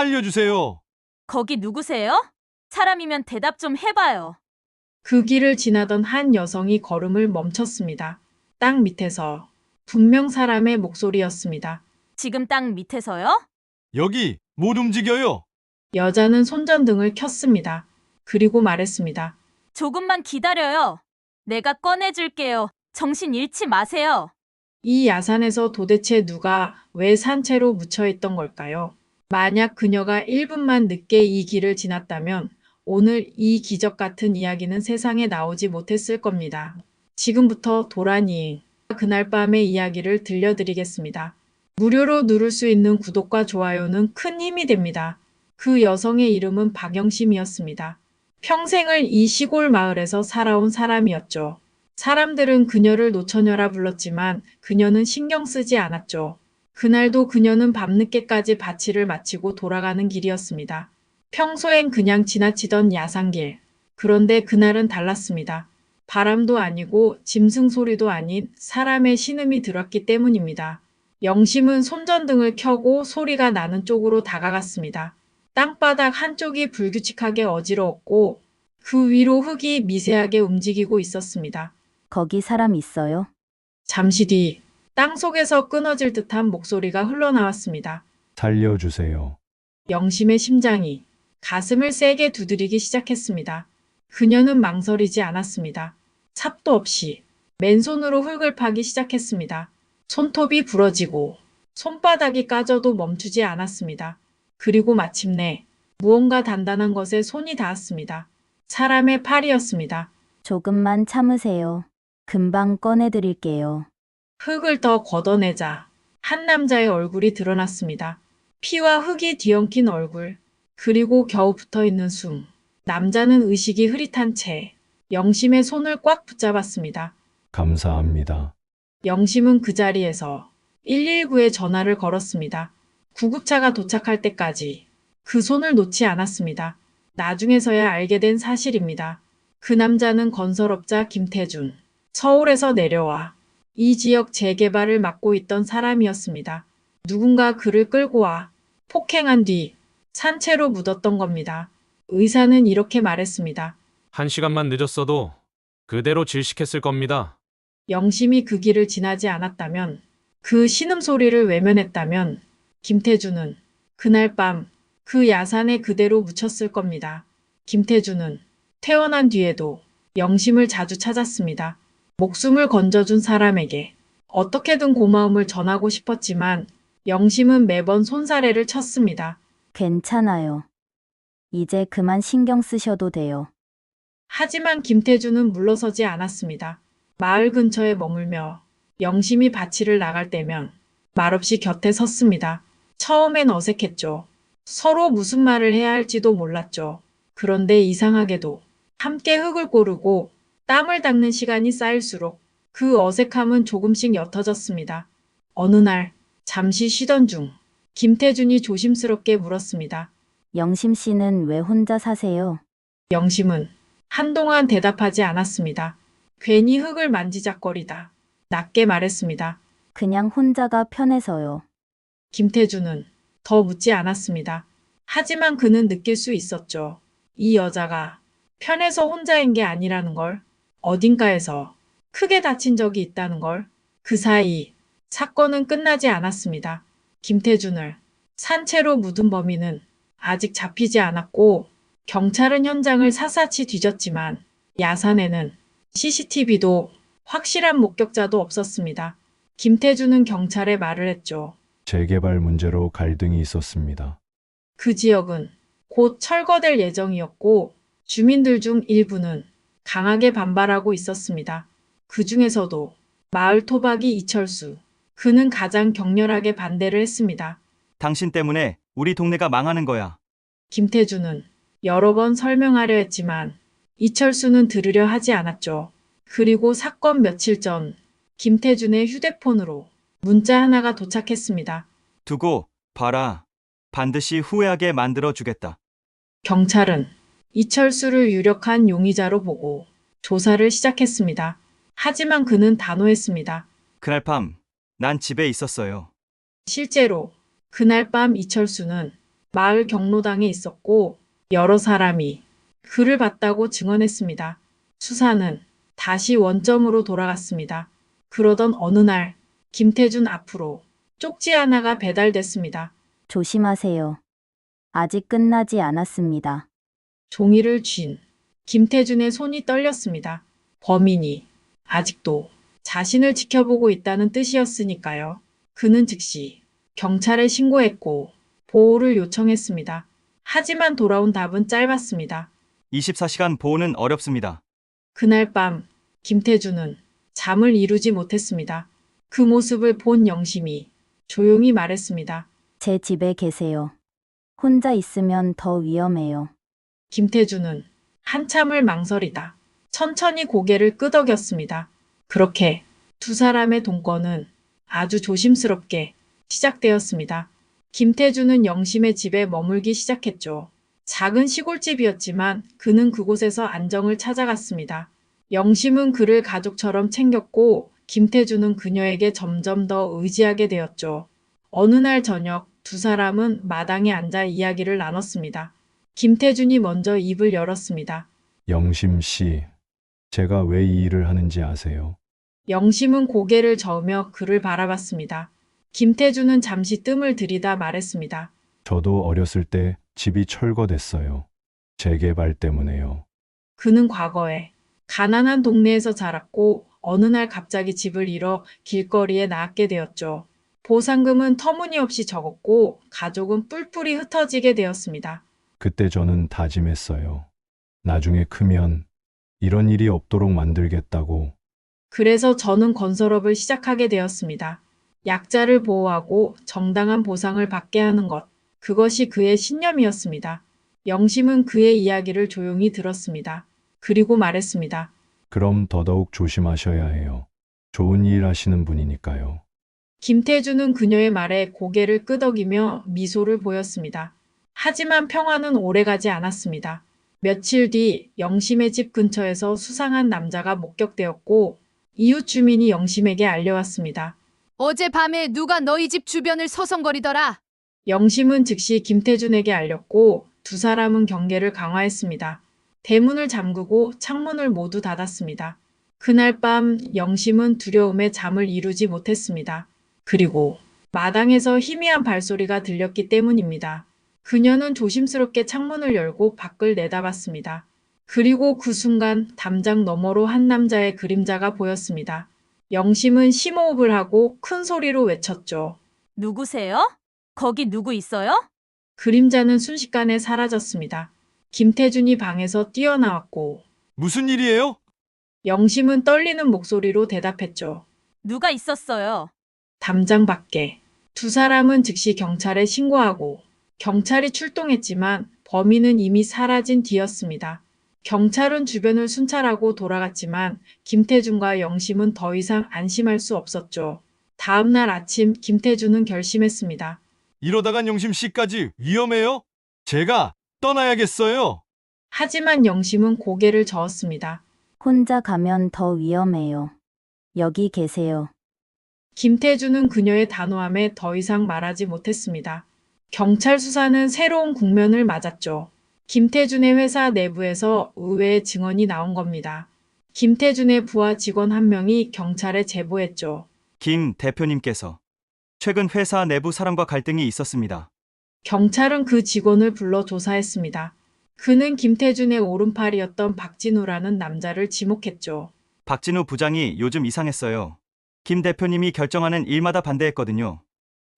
살려주세요. 거기 누구세요? 사람이면 대답 좀 해봐요. 그 길을 지나던 한 여성이 걸음을 멈췄습니다. 땅 밑에서 분명 사람의 목소리였습니다. 지금 땅 밑에서요? 여기 못 움직여요. 여자는 손전등을 켰습니다. 그리고 말했습니다. 조금만 기다려요. 내가 꺼내줄게요. 정신 잃지 마세요. 이 야산에서 도대체 누가 왜 산채로 묻혀 있던 걸까요? 만약 그녀가 1분만 늦게 이 길을 지났다면 오늘 이 기적 같은 이야기는 세상에 나오지 못했을 겁니다. 지금부터 도란이 그날 밤의 이야기를 들려드리겠습니다. 무료로 누를 수 있는 구독과 좋아요는 큰 힘이 됩니다. 그 여성의 이름은 박영심이었습니다. 평생을 이 시골 마을에서 살아온 사람이었죠. 사람들은 그녀를 노처녀라 불렀지만 그녀는 신경 쓰지 않았죠. 그날도 그녀는 밤늦게까지 밭일을 마치고 돌아가는 길이었습니다. 평소엔 그냥 지나치던 야산길. 그런데 그날은 달랐습니다. 바람도 아니고 짐승 소리도 아닌 사람의 신음이 들었기 때문입니다. 영심은 손전등을 켜고 소리가 나는 쪽으로 다가갔습니다. 땅바닥 한쪽이 불규칙하게 어지러웠고 그 위로 흙이 미세하게 움직이고 있었습니다. 거기 사람 있어요? 잠시 뒤 땅속에서 끊어질 듯한 목소리가 흘러나왔습니다. 살려주세요. 영심의 심장이 가슴을 세게 두드리기 시작했습니다. 그녀는 망설이지 않았습니다. 삽도 없이 맨손으로 흙을 파기 시작했습니다. 손톱이 부러지고 손바닥이 까져도 멈추지 않았습니다. 그리고 마침내 무언가 단단한 것에 손이 닿았습니다. 사람의 팔이었습니다. 조금만 참으세요. 금방 꺼내드릴게요. 흙을 더 걷어내자 한 남자의 얼굴이 드러났습니다. 피와 흙이 뒤엉킨 얼굴, 그리고 겨우 붙어있는 숨. 남자는 의식이 흐릿한 채 영심의 손을 꽉 붙잡았습니다. 감사합니다. 영심은 그 자리에서 119에 전화를 걸었습니다. 구급차가 도착할 때까지 그 손을 놓지 않았습니다. 나중에서야 알게 된 사실입니다. 그 남자는 건설업자 김태준, 서울에서 내려와 이 지역 재개발을 맡고 있던 사람이었습니다. 누군가 그를 끌고 와 폭행한 뒤 산채로 묻었던 겁니다. 의사는 이렇게 말했습니다. 1시간만 늦었어도 그대로 질식했을 겁니다. 영심이 그 길을 지나지 않았다면, 그 신음소리를 외면했다면 김태준은 그날 밤 그 야산에 그대로 묻혔을 겁니다. 김태준은 퇴원한 뒤에도 영심을 자주 찾았습니다. 목숨을 건져준 사람에게 어떻게든 고마움을 전하고 싶었지만 영심은 매번 손사래를 쳤습니다. 괜찮아요. 이제 그만 신경 쓰셔도 돼요. 하지만 김태준은 물러서지 않았습니다. 마을 근처에 머물며 영심이 밭일을 나갈 때면 말없이 곁에 섰습니다. 처음엔 어색했죠. 서로 무슨 말을 해야 할지도 몰랐죠. 그런데 이상하게도 함께 흙을 고르고 땀을 닦는 시간이 쌓일수록 그 어색함은 조금씩 옅어졌습니다. 어느 날 잠시 쉬던 중 김태준이 조심스럽게 물었습니다. 영심 씨는 왜 혼자 사세요? 영심은 한동안 대답하지 않았습니다. 괜히 흙을 만지작거리다 낮게 말했습니다. 그냥 혼자가 편해서요. 김태준은 더 묻지 않았습니다. 하지만 그는 느낄 수 있었죠. 이 여자가 편해서 혼자인 게 아니라는 걸, 어딘가에서 크게 다친 적이 있다는 걸. 그 사이 사건은 끝나지 않았습니다. 김태준을 산채로 묻은 범인은 아직 잡히지 않았고 경찰은 현장을 샅샅이 뒤졌지만 야산에는 CCTV도 확실한 목격자도 없었습니다. 김태준은 경찰에 말을 했죠. 재개발 문제로 갈등이 있었습니다. 그 지역은 곧 철거될 예정이었고 주민들 중 일부는 강하게 반발하고 있었습니다. 그 중에서도 마을 토박이 이철수, 그는 가장 격렬하게 반대를 했습니다. 당신 때문에 우리 동네가 망하는 거야. 김태준은 여러 번 설명하려 했지만 이철수는 들으려 하지 않았죠. 그리고 사건 며칠 전 김태준의 휴대폰으로 문자 하나가 도착했습니다. 두고 봐라. 반드시 후회하게 만들어 주겠다. 경찰은 이철수를 유력한 용의자로 보고 조사를 시작했습니다. 하지만 그는 단호했습니다. 그날 밤 난 집에 있었어요. 실제로 그날 밤 이철수는 마을 경로당에 있었고 여러 사람이 그를 봤다고 증언했습니다. 수사는 다시 원점으로 돌아갔습니다. 그러던 어느 날 김태준 앞으로 쪽지 하나가 배달됐습니다. 조심하세요. 아직 끝나지 않았습니다. 종이를 쥔 김태준의 손이 떨렸습니다. 범인이 아직도 자신을 지켜보고 있다는 뜻이었으니까요. 그는 즉시 경찰에 신고했고 보호를 요청했습니다. 하지만 돌아온 답은 짧았습니다. 24시간 보호는 어렵습니다. 그날 밤 김태준은 잠을 이루지 못했습니다. 그 모습을 본 영심이 조용히 말했습니다. 제 집에 계세요. 혼자 있으면 더 위험해요. 김태준은 한참을 망설이다 천천히 고개를 끄덕였습니다. 그렇게 두 사람의 동거는 아주 조심스럽게 시작되었습니다. 김태준은 영심의 집에 머물기 시작했죠. 작은 시골집이었지만 그는 그곳에서 안정을 찾아갔습니다. 영심은 그를 가족처럼 챙겼고 김태준은 그녀에게 점점 더 의지하게 되었죠. 어느 날 저녁 두 사람은 마당에 앉아 이야기를 나눴습니다. 김태준이 먼저 입을 열었습니다. 영심 씨, 제가 왜 이 일을 하는지 아세요? 영심은 고개를 저으며 그를 바라봤습니다. 김태준은 잠시 뜸을 들이다 말했습니다. 저도 어렸을 때 집이 철거됐어요. 재개발 때문에요. 그는 과거에 가난한 동네에서 자랐고 어느 날 갑자기 집을 잃어 길거리에 나앉게 되었죠. 보상금은 터무니없이 적었고 가족은 뿔뿔이 흩어지게 되었습니다. 그때 저는 다짐했어요. 나중에 크면 이런 일이 없도록 만들겠다고. 그래서 저는 건설업을 시작하게 되었습니다. 약자를 보호하고 정당한 보상을 받게 하는 것. 그것이 그의 신념이었습니다. 영심은 그의 이야기를 조용히 들었습니다. 그리고 말했습니다. 그럼 더더욱 조심하셔야 해요. 좋은 일 하시는 분이니까요. 김태준은 그녀의 말에 고개를 끄덕이며 미소를 보였습니다. 하지만 평화는 오래가지 않았습니다. 며칠 뒤 영심의 집 근처에서 수상한 남자가 목격되었고 이웃 주민이 영심에게 알려왔습니다. 어젯밤에 누가 너희 집 주변을 서성거리더라. 영심은 즉시 김태준에게 알렸고 두 사람은 경계를 강화했습니다. 대문을 잠그고 창문을 모두 닫았습니다. 그날 밤 영심은 두려움에 잠을 이루지 못했습니다. 그리고 마당에서 희미한 발소리가 들렸기 때문입니다. 그녀는 조심스럽게 창문을 열고 밖을 내다봤습니다. 그리고 그 순간 담장 너머로 한 남자의 그림자가 보였습니다. 영심은 심호흡을 하고 큰 소리로 외쳤죠. 누구세요? 거기 누구 있어요? 그림자는 순식간에 사라졌습니다. 김태준이 방에서 뛰어나왔고 무슨 일이에요? 영심은 떨리는 목소리로 대답했죠. 누가 있었어요? 담장 밖에 두 사람은 즉시 경찰에 신고하고 경찰이 출동했지만 범인은 이미 사라진 뒤였습니다. 경찰은 주변을 순찰하고 돌아갔지만 김태준과 영심은 더 이상 안심할 수 없었죠. 다음 날 아침 김태준은 결심했습니다. 이러다간 영심 씨까지 위험해요? 제가 떠나야겠어요. 하지만 영심은 고개를 저었습니다. 혼자 가면 더 위험해요. 여기 계세요. 김태준은 그녀의 단호함에 더 이상 말하지 못했습니다. 경찰 수사는 새로운 국면을 맞았죠. 김태준의 회사 내부에서 의외의 증언이 나온 겁니다. 김태준의 부하 직원 한 명이 경찰에 제보했죠. 김 대표님께서 최근 회사 내부 사람과 갈등이 있었습니다. 경찰은 그 직원을 불러 조사했습니다. 그는 김태준의 오른팔이었던 박진우라는 남자를 지목했죠. 박진우 부장이 요즘 이상했어요. 김 대표님이 결정하는 일마다 반대했거든요.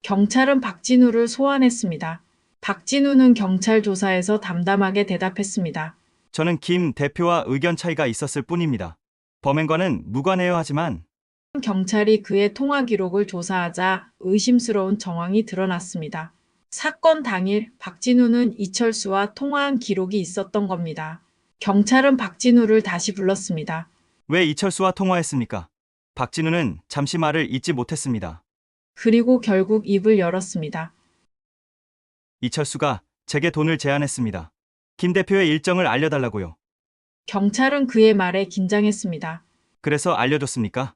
경찰은 박진우를 소환했습니다. 박진우는 경찰 조사에서 담담하게 대답했습니다. 저는 김 대표와 의견 차이가 있었을 뿐입니다. 범행과는 무관해요 하지만 경찰이 그의 통화 기록을 조사하자 의심스러운 정황이 드러났습니다. 사건 당일 박진우는 이철수와 통화한 기록이 있었던 겁니다. 경찰은 박진우를 다시 불렀습니다. 왜 이철수와 통화했습니까? 박진우는 잠시 말을 잇지 못했습니다. 그리고 결국 입을 열었습니다. 이철수가 제게 돈을 제안했습니다. 김 대표의 일정을 알려달라고요. 경찰은 그의 말에 긴장했습니다. 그래서 알려줬습니까?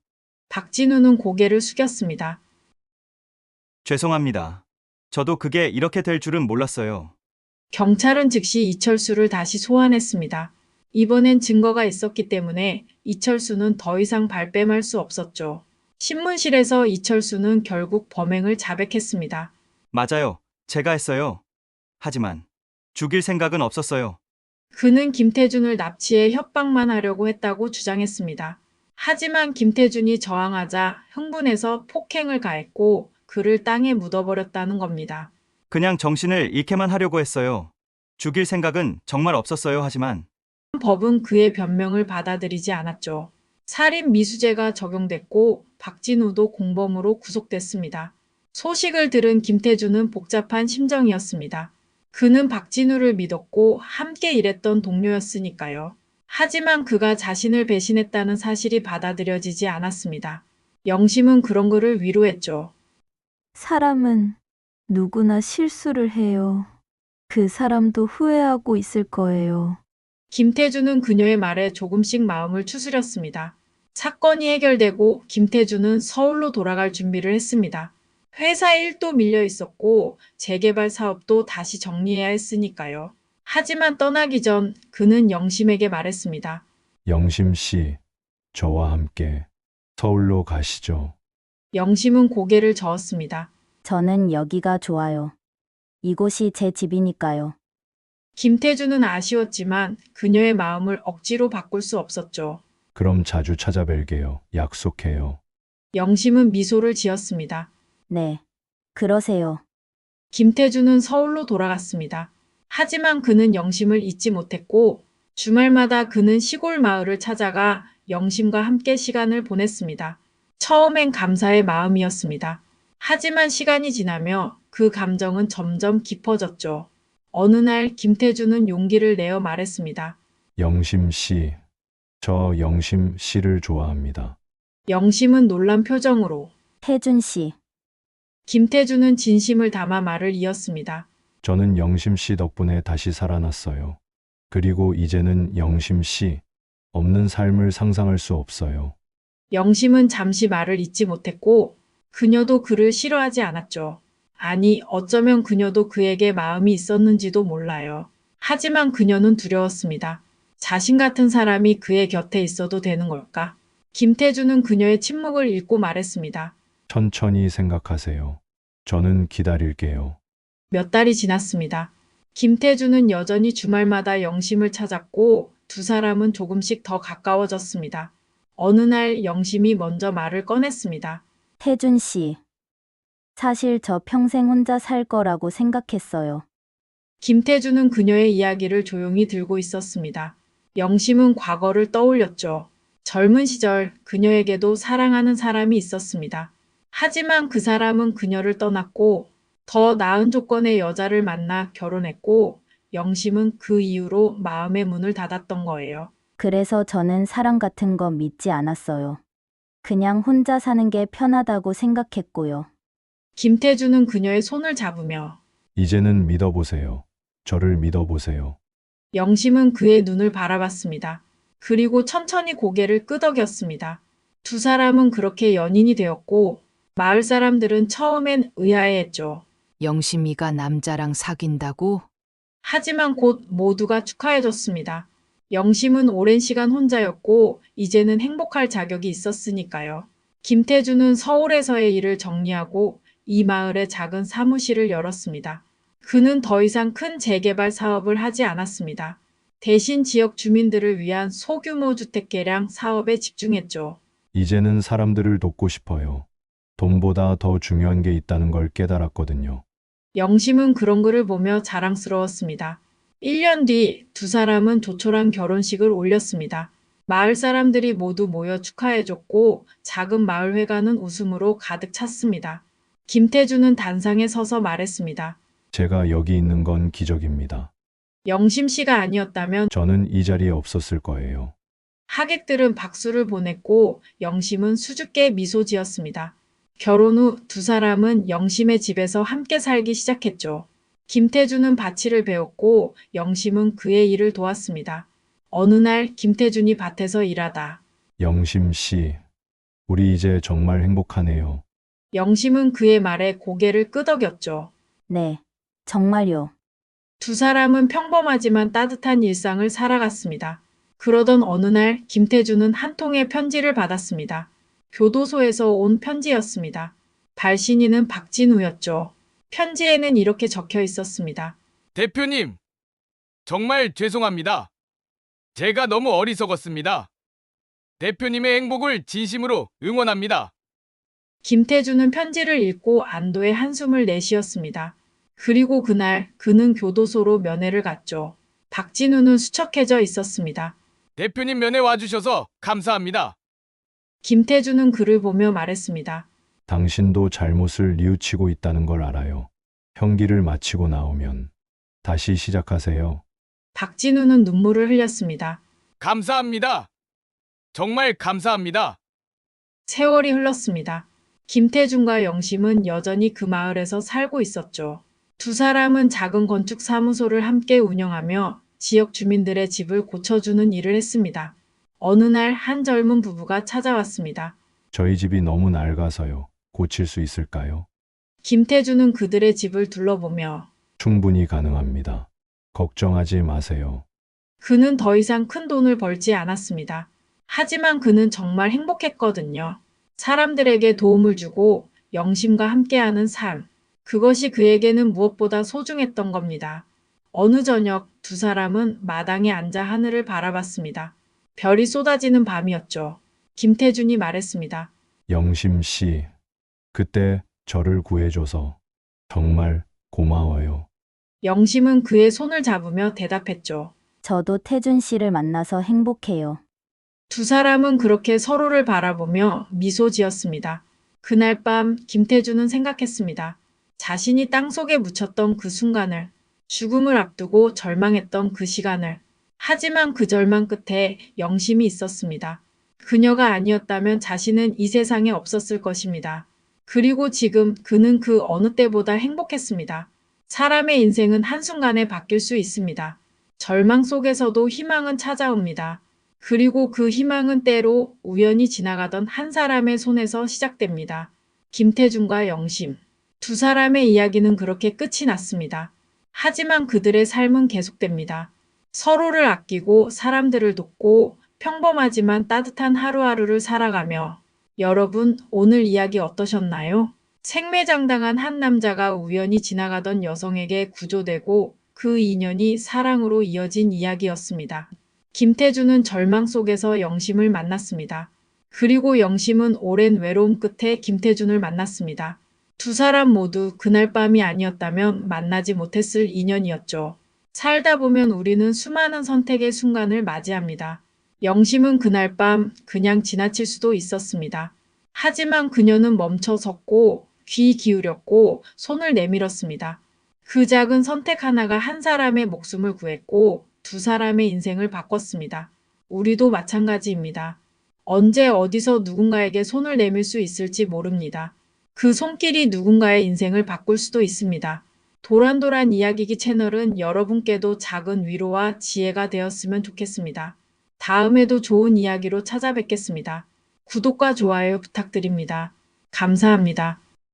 박진우는 고개를 숙였습니다. 죄송합니다. 저도 그게 이렇게 될 줄은 몰랐어요. 경찰은 즉시 이철수를 다시 소환했습니다. 이번엔 증거가 있었기 때문에 이철수는 더 이상 발뺌할 수 없었죠. 신문실에서 이철수는 결국 범행을 자백했습니다. 맞아요. 제가 했어요. 하지만 죽일 생각은 없었어요. 그는 김태준을 납치해 협박만 하려고 했다고 주장했습니다. 하지만 김태준이 저항하자 흥분해서 폭행을 가했고 그를 땅에 묻어버렸다는 겁니다. 그냥 정신을 잃게만 하려고 했어요. 죽일 생각은 정말 없었어요. 하지만 법은 그의 변명을 받아들이지 않았죠. 살인 미수죄가 적용됐고 박진우도 공범으로 구속됐습니다. 소식을 들은 김태준은 복잡한 심정이었습니다. 그는 박진우를 믿었고 함께 일했던 동료였으니까요. 하지만 그가 자신을 배신했다는 사실이 받아들여지지 않았습니다. 영심은 그런 그를 위로했죠. 사람은 누구나 실수를 해요. 그 사람도 후회하고 있을 거예요. 김태준은 그녀의 말에 조금씩 마음을 추스렸습니다. 사건이 해결되고 김태준은 서울로 돌아갈 준비를 했습니다. 회사 일도 밀려 있었고 재개발 사업도 다시 정리해야 했으니까요. 하지만 떠나기 전 그는 영심에게 말했습니다. 영심 씨, 저와 함께 서울로 가시죠. 영심은 고개를 저었습니다. 저는 여기가 좋아요. 이곳이 제 집이니까요. 김태준은 아쉬웠지만 그녀의 마음을 억지로 바꿀 수 없었죠. 그럼 자주 찾아뵐게요. 약속해요. 영심은 미소를 지었습니다. 네. 그러세요. 김태준은 서울로 돌아갔습니다. 하지만 그는 영심을 잊지 못했고 주말마다 그는 시골 마을을 찾아가 영심과 함께 시간을 보냈습니다. 처음엔 감사의 마음이었습니다. 하지만 시간이 지나며 그 감정은 점점 깊어졌죠. 어느 날 김태준은 용기를 내어 말했습니다. 영심 씨, 저 영심 씨를 좋아합니다. 영심은 놀란 표정으로, 태준 씨, 김태준은 진심을 담아 말을 이었습니다. 저는 영심 씨 덕분에 다시 살아났어요. 그리고 이제는 영심 씨 없는 삶을 상상할 수 없어요. 영심은 잠시 말을 잇지 못했고 그녀도 그를 싫어하지 않았죠. 아니, 어쩌면 그녀도 그에게 마음이 있었는지도 몰라요. 하지만 그녀는 두려웠습니다. 자신 같은 사람이 그의 곁에 있어도 되는 걸까? 김태준은 그녀의 침묵을 읽고 말했습니다. 천천히 생각하세요. 저는 기다릴게요. 몇 달이 지났습니다. 김태준은 여전히 주말마다 영심을 찾았고 두 사람은 조금씩 더 가까워졌습니다. 어느 날 영심이 먼저 말을 꺼냈습니다. 태준 씨. 사실 저 평생 혼자 살 거라고 생각했어요. 김태준은 그녀의 이야기를 조용히 들고 있었습니다. 영심은 과거를 떠올렸죠. 젊은 시절 그녀에게도 사랑하는 사람이 있었습니다. 하지만 그 사람은 그녀를 떠났고 더 나은 조건의 여자를 만나 결혼했고 영심은 그 이후로 마음의 문을 닫았던 거예요. 그래서 저는 사랑 같은 거 믿지 않았어요. 그냥 혼자 사는 게 편하다고 생각했고요. 김태준은 그녀의 손을 잡으며 이제는 믿어보세요. 저를 믿어보세요. 영심은 그의 눈을 바라봤습니다. 그리고 천천히 고개를 끄덕였습니다. 두 사람은 그렇게 연인이 되었고 마을 사람들은 처음엔 의아해했죠. 영심이가 남자랑 사귄다고? 하지만 곧 모두가 축하해줬습니다. 영심은 오랜 시간 혼자였고 이제는 행복할 자격이 있었으니까요. 김태준은 서울에서의 일을 정리하고 이 마을에 작은 사무실을 열었습니다. 그는 더 이상 큰 재개발 사업을 하지 않았습니다. 대신 지역 주민들을 위한 소규모 주택 개량 사업에 집중했죠. 이제는 사람들을 돕고 싶어요. 돈보다 더 중요한 게 있다는 걸 깨달았거든요. 영심은 그런 글을 보며 자랑스러웠습니다. 1년 뒤 두 사람은 조촐한 결혼식을 올렸습니다. 마을 사람들이 모두 모여 축하해줬고 작은 마을 회관은 웃음으로 가득 찼습니다. 김태준은 단상에 서서 말했습니다. 제가 여기 있는 건 기적입니다. 영심 씨가 아니었다면 저는 이 자리에 없었을 거예요. 하객들은 박수를 보냈고 영심은 수줍게 미소 지었습니다. 결혼 후 두 사람은 영심의 집에서 함께 살기 시작했죠. 김태준은 바치를 배웠고 영심은 그의 일을 도왔습니다. 어느 날 김태준이 밭에서 일하다 영심 씨, 우리 이제 정말 행복하네요. 영심은 그의 말에 고개를 끄덕였죠. 네, 정말요. 두 사람은 평범하지만 따뜻한 일상을 살아갔습니다. 그러던 어느 날 김태준은 한 통의 편지를 받았습니다. 교도소에서 온 편지였습니다. 발신인은 박진우였죠. 편지에는 이렇게 적혀 있었습니다. 대표님, 정말 죄송합니다. 제가 너무 어리석었습니다. 대표님의 행복을 진심으로 응원합니다. 김태준은 편지를 읽고 안도의 한숨을 내쉬었습니다. 그리고 그날 그는 교도소로 면회를 갔죠. 박진우는 수척해져 있었습니다. 대표님 면회 와주셔서 감사합니다. 김태준은 그를 보며 말했습니다. 당신도 잘못을 뉘우치고 있다는 걸 알아요. 형기를 마치고 나오면 다시 시작하세요. 박진우는 눈물을 흘렸습니다. 감사합니다. 정말 감사합니다. 세월이 흘렀습니다. 김태준과 영심은 여전히 그 마을에서 살고 있었죠. 두 사람은 작은 건축 사무소를 함께 운영하며 지역 주민들의 집을 고쳐주는 일을 했습니다. 어느 날 한 젊은 부부가 찾아왔습니다. 저희 집이 너무 낡아서요. 고칠 수 있을까요? 김태준은 그들의 집을 둘러보며 충분히 가능합니다. 걱정하지 마세요. 그는 더 이상 큰 돈을 벌지 않았습니다. 하지만 그는 정말 행복했거든요. 사람들에게 도움을 주고 영심과 함께하는 삶. 그것이 그에게는 무엇보다 소중했던 겁니다. 어느 저녁 두 사람은 마당에 앉아 하늘을 바라봤습니다. 별이 쏟아지는 밤이었죠. 김태준이 말했습니다. 영심 씨, 그때 저를 구해줘서 정말 고마워요. 영심은 그의 손을 잡으며 대답했죠. 저도 태준 씨를 만나서 행복해요. 두 사람은 그렇게 서로를 바라보며 미소 지었습니다. 그날 밤 김태준은 생각했습니다. 자신이 땅속에 묻혔던 그 순간을, 죽음을 앞두고 절망했던 그 시간을. 하지만 그 절망 끝에 영심이 있었습니다. 그녀가 아니었다면 자신은 이 세상에 없었을 것입니다. 그리고 지금 그는 그 어느 때보다 행복했습니다. 사람의 인생은 한순간에 바뀔 수 있습니다. 절망 속에서도 희망은 찾아옵니다. 그리고 그 희망은 때로 우연히 지나가던 한 사람의 손에서 시작됩니다. 김태준과 영심. 두 사람의 이야기는 그렇게 끝이 났습니다. 하지만 그들의 삶은 계속됩니다. 서로를 아끼고 사람들을 돕고 평범하지만 따뜻한 하루하루를 살아가며. 여러분, 오늘 이야기 어떠셨나요? 생매장당한 한 남자가 우연히 지나가던 여성에게 구조되고 그 인연이 사랑으로 이어진 이야기였습니다. 김태준은 절망 속에서 영심을 만났습니다. 그리고 영심은 오랜 외로움 끝에 김태준을 만났습니다. 두 사람 모두 그날 밤이 아니었다면 만나지 못했을 인연이었죠. 살다 보면 우리는 수많은 선택의 순간을 맞이합니다. 영심은 그날 밤 그냥 지나칠 수도 있었습니다. 하지만 그녀는 멈춰 섰고 귀 기울였고 손을 내밀었습니다. 그 작은 선택 하나가 한 사람의 목숨을 구했고 두 사람의 인생을 바꿨습니다. 우리도 마찬가지입니다. 언제 어디서 누군가에게 손을 내밀 수 있을지 모릅니다. 그 손길이 누군가의 인생을 바꿀 수도 있습니다. 도란도란 이야기기 채널은 여러분께도 작은 위로와 지혜가 되었으면 좋겠습니다. 다음에도 좋은 이야기로 찾아뵙겠습니다. 구독과 좋아요 부탁드립니다. 감사합니다.